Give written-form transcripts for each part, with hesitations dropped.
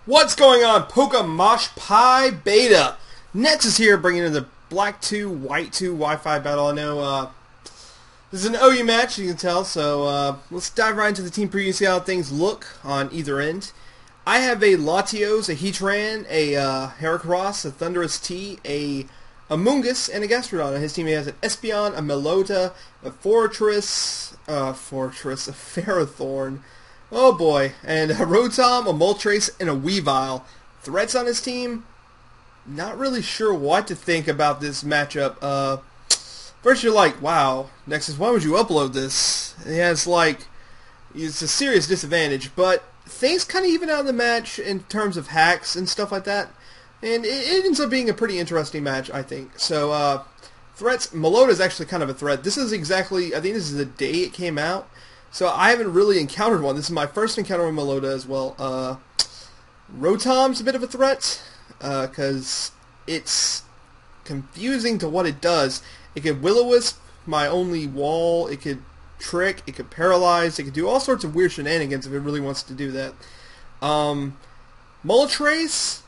What's going on, Pokemoshpitbeta? Nexus here, bringing in the Black 2, White 2 Wi-Fi battle. I know this is an OU match, you can tell, so let's dive right into the team preview and see how things look on either end. I have a Latios, a Heatran, a Heracross, a Thundurus T, a Amoonguss, and a Gastrodon. On his team he has an Espeon, a Melota, a Fortress, a Ferrothorn, oh boy, and a Rotom, a Moltres, and a Weavile. Threats on his team? Not really sure what to think about this matchup. First you're like, wow, Nexus, why would you upload this? It has like, it's a serious disadvantage, but things kind of even out in the match in terms of hacks and stuff like that. And it ends up being a pretty interesting match, I think. So, threats, Melota is actually kind of a threat. This is exactly, I think this is the day it came out. So I haven't really encountered one. This is my first encounter with Melota as well. Rotom's a bit of a threat, because it's confusing to what it does. It could Will-O-Wisp, my only wall, it could trick, it could paralyze, it could do all sorts of weird shenanigans if it really wants to do that. Moltres,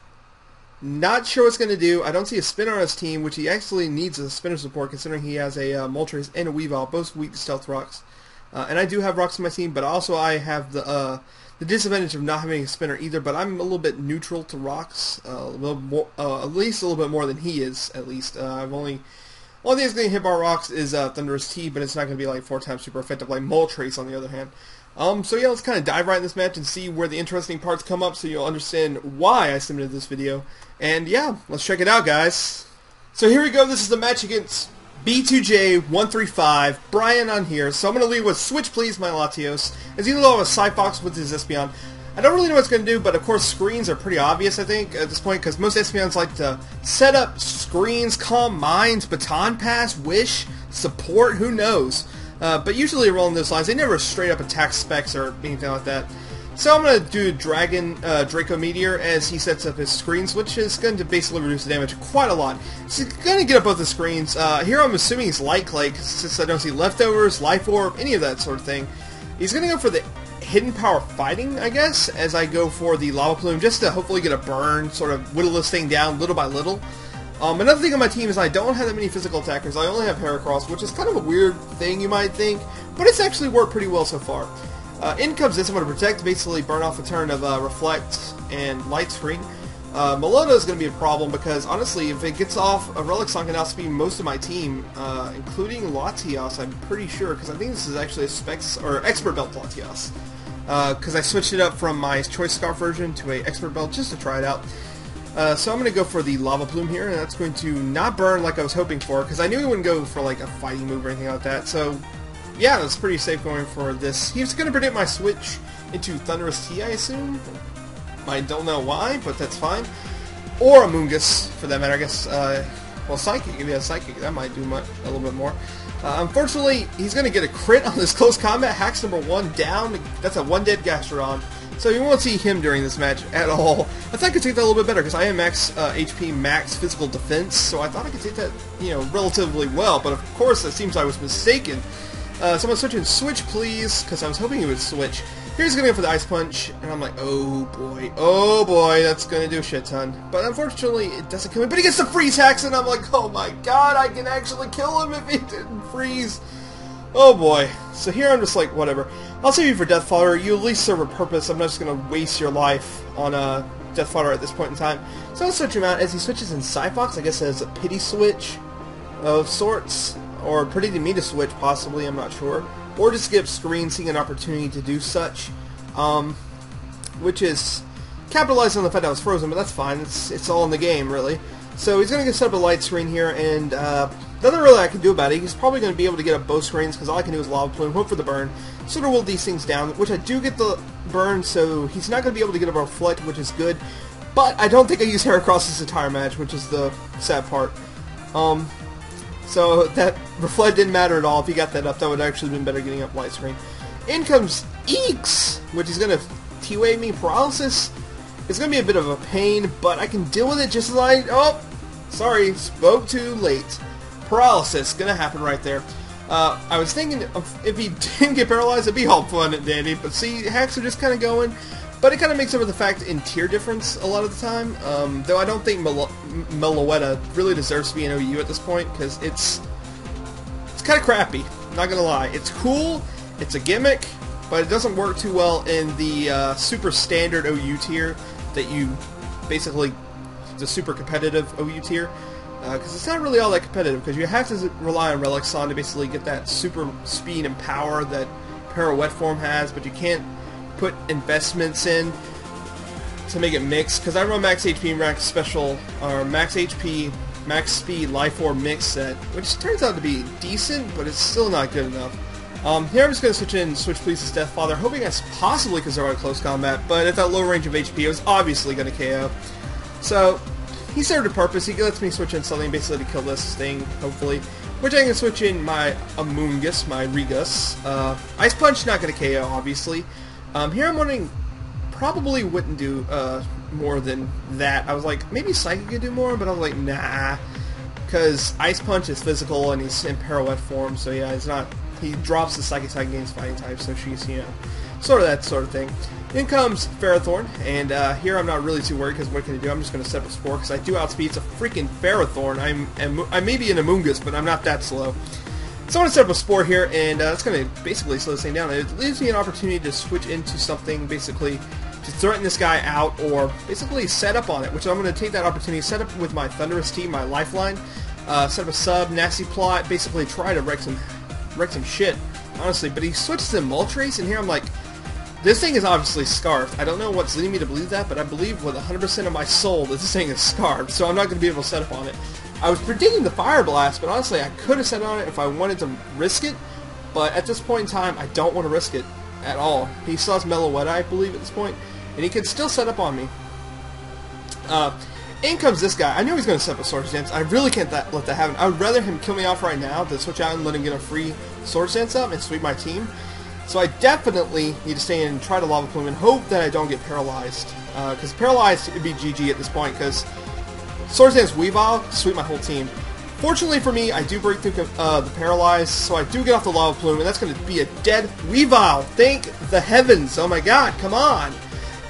not sure what's going to do. I don't see a spinner on his team, which he actually needs a spinner support considering he has a Moltres and a Weavile, both weak to Stealth Rocks. And I do have rocks on my team, but also I have the disadvantage of not having a spinner either, but I'm a little bit neutral to rocks, a little more, at least a little bit more than he is, at least. I've only thing that's going to hit bar rocks is Thundurus T, but it's not going to be like 4 times super effective like Moltres on the other hand. So yeah, let's kind of dive right in this match and see where the interesting parts come up so you'll understand why I submitted this video. And yeah, let's check it out, guys. So here we go, this is the match against B2J135, Brian on here. So I'm going to lead with Switch Please, my Latios. As you know, a Cyfox with his Espeon. I don't really know what it's going to do, but of course screens are pretty obvious, I think, at this point, because most Espeons like to set up screens, Calm Minds, Baton Pass, Wish, Support, who knows. But usually along those lines, they never straight up attack specs or anything like that. So I'm going to do Draco Meteor as he sets up his screens, which is going to basically reduce the damage quite a lot. So he's going to get up both the screens. Here I'm assuming he's Light Clay, since I don't see Leftovers, Life Orb, any of that sort of thing. He's going to go for the Hidden Power Fighting, I guess, as I go for the Lava Plume, just to hopefully get a burn, sort of whittle this thing down little by little. Another thing on my team is I don't have that many physical attackers. I only have Heracross, which is kind of a weird thing you might think, but it's actually worked pretty well so far. In comes this, I'm going to Protect, basically burn off a turn of Reflect and Light Screen. Melota is going to be a problem because, honestly, if it gets off a Relic Song, can outspeed most of my team, including Latios, I'm pretty sure, because I think this is actually a Specs, or Expert Belt Latios. Because I switched it up from my Choice Scarf version to a Expert Belt just to try it out. So I'm going to go for the Lava Plume here, and that's going to not burn like I was hoping for, because I knew he wouldn't go for like a fighting move or anything like that, so yeah, that's pretty safe going for this. He's going to predict my switch into Thundurus T, I assume. I don't know why, but that's fine. Or Amoonguss, for that matter, I guess. Well, Psychic, if he has Psychic, that might do a little bit more. Unfortunately, he's going to get a crit on this close combat. Hacks number 1 down. That's a 1 dead Gastrodon. So you won't see him during this match at all. I thought I could take that a little bit better because I am max HP, max physical defense, so I thought I could take that, you know, relatively well. But of course, it seems I was mistaken. So I'm going to switch in Switch Please, because I was hoping he would switch. Here's going to go for the Ice Punch, and I'm like, oh boy, that's going to do a shit ton. But unfortunately, it doesn't kill me, but he gets the Freeze Hacks, and I'm like, oh my god, I can actually kill him if he didn't freeze. Oh boy. So here I'm just like, whatever. I'll save you for Death Fodder. You at least serve a purpose. I'm not just going to waste your life on Death Fodder at this point in time. So I'll switch him out as he switches in Cyfox, I guess as a pity switch of sorts. Or predicting me to switch, possibly, I'm not sure. Or just give Screen seeing an opportunity to do such. Which is capitalizing on the fact that I was frozen, but that's fine. It's all in the game, really. So he's going to get set up a Light Screen here, and nothing really I can do about it. He's probably going to be able to get up both screens, because all I can do is Lava Plume, hope for the burn, sort of will these things down, which I do get the burn, so he's not going to be able to get up a Reflect, which is good. But I don't think I use Heracross this entire match, which is the sad part. So that Reflect didn't matter at all. If he got that up, that would actually have been better getting up Light Screen. In comes Eeks, which is going to T-Wave me. Paralysis. It's going to be a bit of a pain, but I can deal with it just as I... Oh! Sorry, spoke too late. Paralysis. Going to happen right there. I was thinking if he didn't get paralyzed, it'd be all fun and dandy, but see, hacks are just kind of going. but it kind of makes up for the fact in tier difference a lot of the time. Though I don't think Meloetta really deserves to be an OU at this point, because it's kind of crappy, not gonna lie. It's cool, it's a gimmick, but it doesn't work too well in the super standard OU tier that you basically, the super competitive OU tier, because it's not really all that competitive, because you have to rely on Relixon to basically get that super speed and power that Pirouette form has, but you can't put investments in to make it mix, because I run max HP, max special, or max HP, max speed, life form mix set, which turns out to be decent, but it's still not good enough. Here I'm just going to switch in Switch Please's Deathfather, hoping I possibly could survive close combat, but at that low range of HP, it was obviously going to KO. So, he served a purpose. He lets me switch in something basically to kill this thing, hopefully. Which I can switch in my Amoonguss, my Regus. Ice Punch, not going to KO, obviously. Here I'm wondering, probably wouldn't do more than that. I was like, maybe Psychic could do more, but I was like, nah. Because Ice Punch is physical and he's in Pirouette form, so yeah, it's not... He drops the Psychic type against Fighting type, so she's, you know, sort of that sort of thing. In comes Ferrothorn, and here I'm not really too worried, because what can I do? I'm just going to set up a Spore, because I do outspeed. It's a freaking Ferrothorn. I may be an Amoonguss, but I'm not that slow. So I'm going to set up a Spore here, and that's going to basically slow this thing down. It leaves me an opportunity to switch into something, basically, to threaten this guy out, or basically set up on it, which I'm going to take that opportunity, set up with my Thunderous Team, my Lifeline, set up a sub, nasty plot, basically try to wreck some shit, honestly. But he switches to Moltres, and here I'm like, this thing is obviously scarfed. I don't know what's leading me to believe that, but I believe with 100% of my soul that this thing is scarfed, so I'm not going to be able to set up on it. I was predicting the Fire Blast, but honestly, I could have set on it if I wanted to risk it, but at this point in time, I don't want to risk it at all. He still has Meloetta, I believe, at this point, and he could still set up on me. In comes this guy. I knew he was going to set up a Swords Dance. I really can't let that happen. I would rather him kill me off right now than switch out and let him get a free Swords Dance up and sweep my team. So I definitely need to stay in and try to Lava Plume and hope that I don't get paralyzed. Because paralyzed would be GG at this point, because Swords Dance Weavile to sweep my whole team. Fortunately for me, I do break through the Paralyzed, so I do get off the Lava Plume, and that's going to be a dead Weavile. Thank the heavens. Oh my god, come on.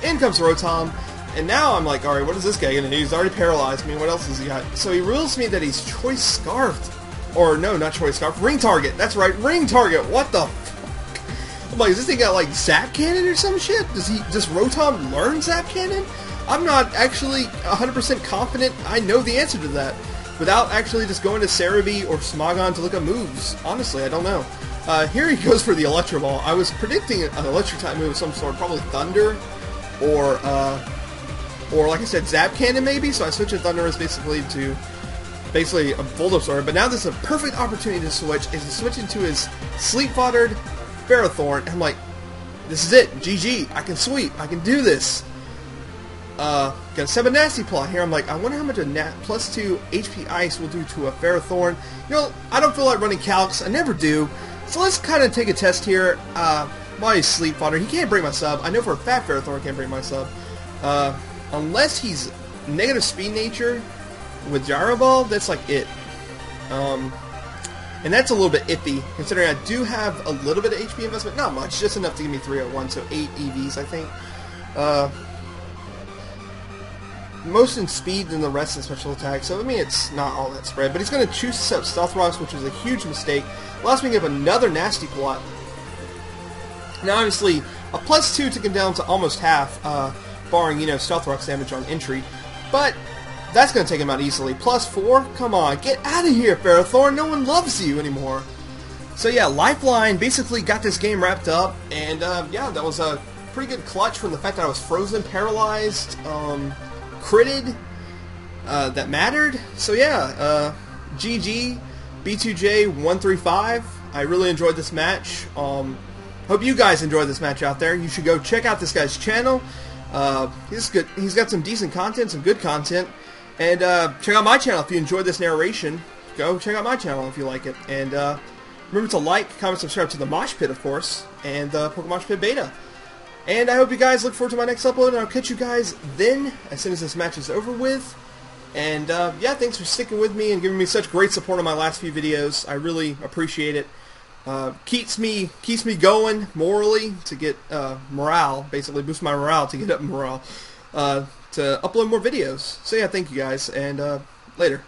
In comes Rotom. And now I'm like, alright, what is this guy going to do? He's already paralyzed me. What else has he got? So he rules me that he's Choice Scarfed. Or, no, not Choice Scarfed. Ring Target. That's right, Ring Target. What the fuck? I'm like, is this thing got, like, Zap Cannon or some shit? Does Rotom learn Zap Cannon? I'm not actually 100% confident I know the answer to that. Without actually just going to Cerebi or Smogon to look at moves. Honestly, I don't know. Here he goes for the Electro Ball. I was predicting an Electric type move of some sort. Probably Thunder. Or like I said, Zap Cannon maybe, so I switched to Thunderous basically to a Bulbasaur. But now this is a perfect opportunity to switch into his Sleep-Foddered Ferrothorn. And I'm like, this is it, GG, I can sweep, I can do this. Gonna set a Nasty Plot here. I'm like, I wonder how much a +2 HP Ice will do to a Ferrothorn. You know, I don't feel like running Calcs, I never do. So let's kind of take a test here. While he's Sleep-Foddered, he can't break my sub. I know for a fact Ferrothorn can't break my sub. Unless he's negative speed nature with Gyro Ball, that's like it. And that's a little bit iffy, considering I do have a little bit of HP investment. Not much, just enough to give me 301, so 8 EVs, I think. Most in speed than the rest in special attack, so I mean it's not all that spread. But he's going to choose to set up Stealth Rocks, which was a huge mistake. Allows me to give another Nasty Plot. Now obviously, a +2 took him down to almost half, barring, you know, Stealth Rocks damage on entry. But that's going to take him out easily. +4? Come on, get out of here, Ferrothorn. No one loves you anymore. So yeah, Lifeline basically got this game wrapped up. And yeah, that was a pretty good clutch from the fact that I was frozen, paralyzed, critted, that mattered. So yeah, GG, B2J135. I really enjoyed this match. Hope you guys enjoyed this match out there. You should go check out this guy's channel. He's good. He's got some decent content, some good content. And check out my channel if you enjoyed this narration. Go check out my channel if you like it. And remember to like, comment, subscribe to the Mosh Pit, of course, and the Pokemoshpitbeta. And I hope you guys look forward to my next upload, and I'll catch you guys then, as soon as this match is over with. And yeah, thanks for sticking with me and giving me such great support on my last few videos. I really appreciate it. keeps me going morally to get morale, basically boost my morale to get up morale to upload more videos. So yeah, thank you guys, and later.